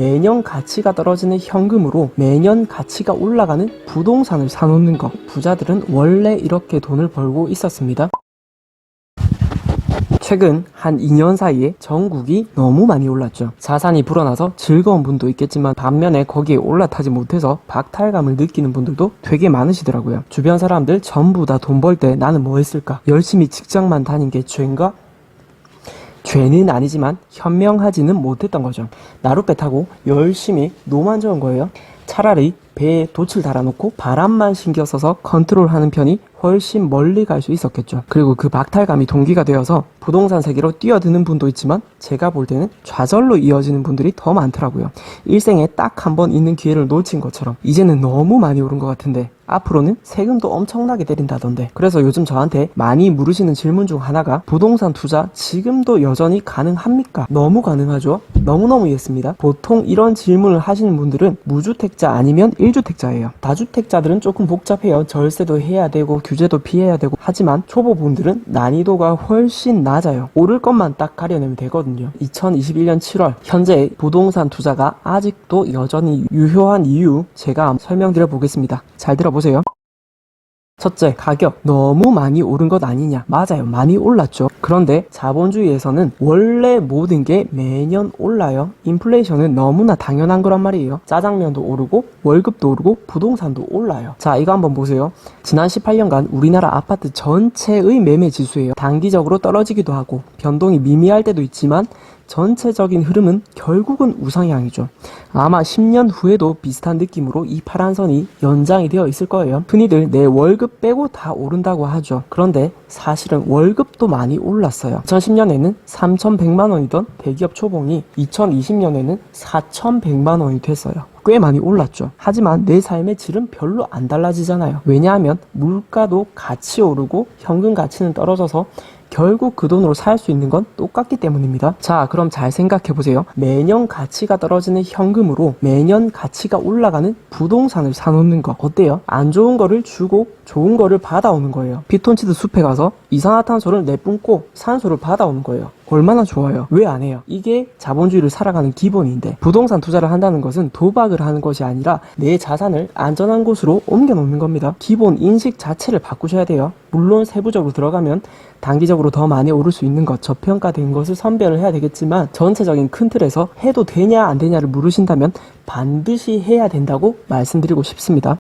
매년 가치가 떨어지는 현금으로 매년 가치가 올라가는 부동산을 사놓는 것. 부자들은 원래 이렇게 돈을 벌고 있었습니다. 최근 한 2년 사이에 전국이 너무 많이 올랐죠. 자산이 불어나서 즐거운 분도 있겠지만 반면에 거기에 올라타지 못해서 박탈감을 느끼는 분들도 되게 많으시더라고요. 주변 사람들 전부 다 돈 벌 때 나는 뭐 했을까? 열심히 직장만 다닌 게 죄인가? 죄는 아니지만 현명하지는 못했던 거죠. 나룻배 타고 열심히 노만 저은 거예요. 차라리 배에 돛을 달아놓고 바람만 신경 써서 컨트롤하는 편이 훨씬 멀리 갈 수 있었겠죠. 그리고 그 박탈감이 동기가 되어서 부동산 세계로 뛰어드는 분도 있지만 제가 볼 때는 좌절로 이어지는 분들이 더 많더라고요. 일생에 딱 한 번 있는 기회를 놓친 것처럼 이제는 너무 많이 오른 것 같은데 앞으로는 세금도 엄청나게 때린다던데. 그래서 요즘 저한테 많이 물으시는 질문 중 하나가 부동산 투자 지금도 여전히 가능합니까? 너무 가능하죠? 너무너무 이해했습니다. 보통 이런 질문을 하시는 분들은 무주택자 아니면 1주택자예요. 다주택자들은 조금 복잡해요. 절세도 해야 되고 규제도 피해야 되고 하지만 초보분들은 난이도가 훨씬 낮아요. 오를 것만 딱 가려내면 되거든요. 2021년 7월 현재 부동산 투자가 아직도 여전히 유효한 이유 제가 설명드려 보겠습니다. 잘 들어보세요. 첫째, 가격 너무 많이 오른 것 아니냐. 맞아요, 많이 올랐죠. 그런데 자본주의에서는 원래 모든 게 매년 올라요. 인플레이션은 너무나 당연한 거란 말이에요. 짜장면도 오르고 월급도 오르고 부동산도 올라요. 자, 이거 한번 보세요. 지난 18년간 우리나라 아파트 전체의 매매 지수예요. 단기적으로 떨어지기도 하고 변동이 미미할 때도 있지만 전체적인 흐름은 결국은 우상향이죠. 아마 10년 후에도 비슷한 느낌으로 이 파란 선이 연장이 되어 있을 거예요. 흔히들 내 월급 빼고 다 오른다고 하죠. 그런데 사실은 월급도 많이 올랐어요. 2010년에는 3,100만 원이던 대기업 초봉이 2020년에는 4,100만 원이 됐어요. 꽤 많이 올랐죠. 하지만 내 삶의 질은 별로 안 달라지잖아요. 왜냐하면 물가도 같이 오르고 현금 가치는 떨어져서 결국 그 돈으로 살 수 있는 건 똑같기 때문입니다. 자, 그럼 잘 생각해 보세요. 매년 가치가 떨어지는 현금으로 매년 가치가 올라가는 부동산을 사놓는 거 어때요? 안 좋은 거를 주고 좋은 거를 받아오는 거예요. 피톤치드 숲에 가서 이산화탄소를 내뿜고 산소를 받아오는 거예요. 얼마나 좋아요. 왜 안 해요? 이게 자본주의를 살아가는 기본인데 부동산 투자를 한다는 것은 도박을 하는 것이 아니라 내 자산을 안전한 곳으로 옮겨 놓는 겁니다. 기본 인식 자체를 바꾸셔야 돼요. 물론 세부적으로 들어가면 단기적으로 더 많이 오를 수 있는 것, 저평가된 것을 선별을 해야 되겠지만 전체적인 큰 틀에서 해도 되냐 안 되냐를 물으신다면 반드시 해야 된다고 말씀드리고 싶습니다.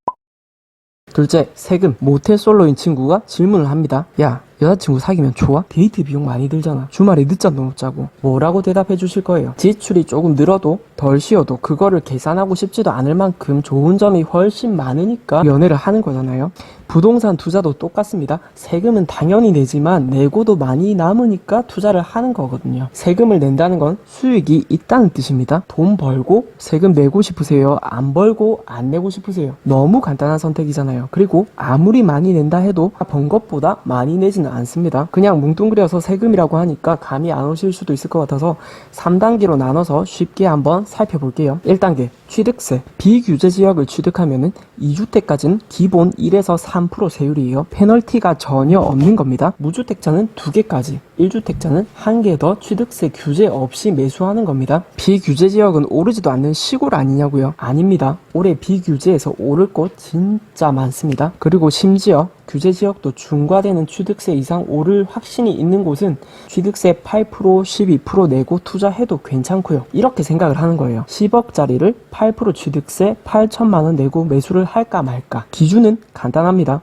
둘째, 세금. 모태솔로인 친구가 질문을 합니다. 야, 여자친구 사귀면 좋아? 데이트 비용 많이 들잖아. 주말에 늦잠도 못 자고. 뭐라고 대답해 주실 거예요? 지출이 조금 늘어도 덜 쉬어도 그거를 계산하고 싶지도 않을 만큼 좋은 점이 훨씬 많으니까 연애를 하는 거잖아요. 부동산 투자도 똑같습니다. 세금은 당연히 내지만 내고도 많이 남으니까 투자를 하는 거거든요. 세금을 낸다는 건 수익이 있다는 뜻입니다. 돈 벌고 세금 내고 싶으세요? 안 벌고 안 내고 싶으세요? 너무 간단한 선택이잖아요. 그리고 아무리 많이 낸다 해도 번 것보다 많이 내지는 않습니다. 그냥 뭉뚱그려서 세금이라고 하니까 감이 안 오실 수도 있을 것 같아서 3단계로 나눠서 쉽게 한번 살펴볼게요. 1단계, 취득세. 비규제 지역을 취득하면은 2주택까지는 기본 1에서 3% 세율이에요. 페널티가 전혀 없는 겁니다. 무주택자는 2개까지, 1주택자는 1개 더 취득세 규제 없이 매수하는 겁니다. 비규제 지역은 오르지도 않는 시골 아니냐고요? 아닙니다. 올해 비규제에서 오를 곳 진짜 많습니다. 그리고 심지어 규제 지역도 중과되는 취득세 이상 오를 확신이 있는 곳은 취득세 8%, 12% 내고 투자해도 괜찮고요. 이렇게 생각을 하는 거예요. 10억짜리를 8% 취득세 8천만 원 내고 매수를 할까 말까. 기준은 간단합니다.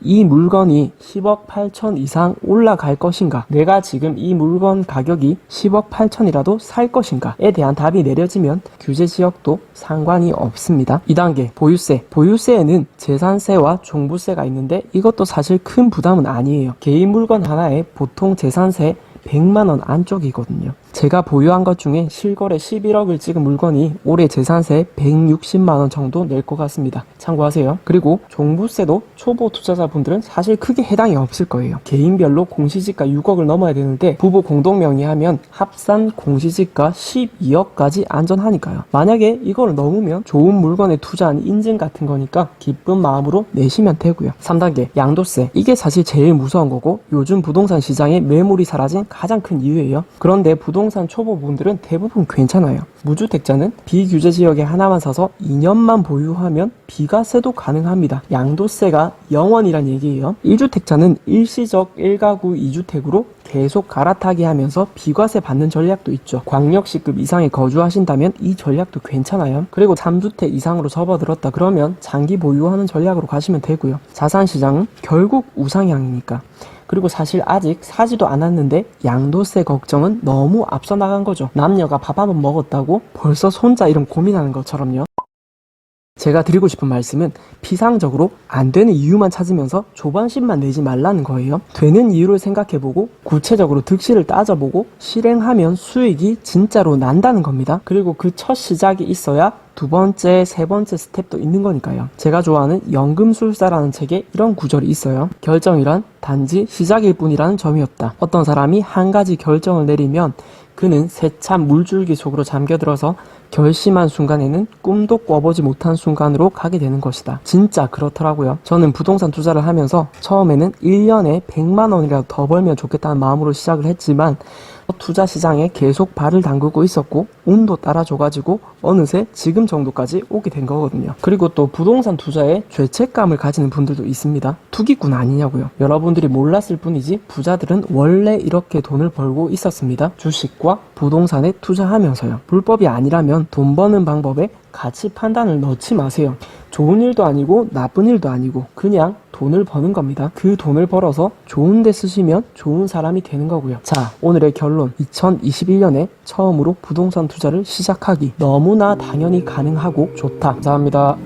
이 물건이 10억 8천 이상 올라갈 것인가, 내가 지금 이 물건 가격이 10억 8천이라도 살 것인가에 대한 답이 내려지면 규제 지역도 상관이 없습니다. 2단계, 보유세. 보유세에는 재산세와 종부세가 있는데 이것도 사실 큰 부담은 아니에요. 개인 물건 하나에 보통 재산세 100만원 안쪽이거든요. 제가 보유한 것 중에 실거래 11억을 찍은 물건이 올해 재산세 160만원 정도 낼 것 같습니다. 참고하세요. 그리고 종부세도 초보 투자자분들은 사실 크게 해당이 없을 거예요. 개인별로 공시지가 6억을 넘어야 되는데 부부 공동명의하면 합산 공시지가 12억까지 안전하니까요. 만약에 이걸 넘으면 좋은 물건에 투자한 인증 같은 거니까 기쁜 마음으로 내시면 되고요. 3단계, 양도세. 이게 사실 제일 무서운 거고 요즘 부동산 시장에 매물이 사라진 가장 큰 이유예요. 그런데 부동산 부동산 초보분들은 대부분 괜찮아요. 무주택자는 비규제 지역에 하나만 사서 2년만 보유하면 비과세도 가능합니다. 양도세가 0원이란 얘기예요. 1주택자는 일시적 1가구 2주택으로 계속 갈아타기 하면서 비과세 받는 전략도 있죠. 광역시급 이상에 거주하신다면 이 전략도 괜찮아요. 그리고 3주택 이상으로 접어들었다 그러면 장기 보유하는 전략으로 가시면 되고요. 자산시장은 결국 우상향이니까. 그리고 사실 아직 사지도 않았는데 양도세 걱정은 너무 앞서 나간 거죠. 남녀가 밥 한 번 먹었다고 벌써 손자 이름 고민하는 것처럼요. 제가 드리고 싶은 말씀은 피상적으로 안 되는 이유만 찾으면서 조반신만 내지 말라는 거예요. 되는 이유를 생각해보고 구체적으로 득실을 따져보고 실행하면 수익이 진짜로 난다는 겁니다. 그리고 그 첫 시작이 있어야 두 번째, 세 번째 스텝도 있는 거니까요. 제가 좋아하는 연금술사라는 책에 이런 구절이 있어요. 결정이란 단지 시작일 뿐이라는 점이 없다. 어떤 사람이 한 가지 결정을 내리면 그는 세찬 물줄기 속으로 잠겨들어서 결심한 순간에는 꿈도 꿔보지 못한 순간으로 가게 되는 것이다. 진짜 그렇더라고요. 저는 부동산 투자를 하면서 처음에는 1년에 100만 원이라도 더 벌면 좋겠다는 마음으로 시작을 했지만 투자 시장에 계속 발을 담그고 있었고 운도 따라줘가지고 어느새 지금 정도까지 오게 된 거거든요. 그리고 또 부동산 투자에 죄책감을 가지는 분들도 있습니다. 투기꾼 아니냐고요. 여러분들이 몰랐을 뿐이지 부자들은 원래 이렇게 돈을 벌고 있었습니다. 주식과 부동산에 투자하면서요. 불법이 아니라면 돈 버는 방법에 가치 판단을 넣지 마세요. 좋은 일도 아니고 나쁜 일도 아니고 그냥 돈을 버는 겁니다. 그 돈을 벌어서 좋은 데 쓰시면 좋은 사람이 되는 거고요. 자, 오늘의 결론. 2021년에 처음으로 부동산 투자를 시작하기 너무나 당연히 가능하고 좋다. 감사합니다.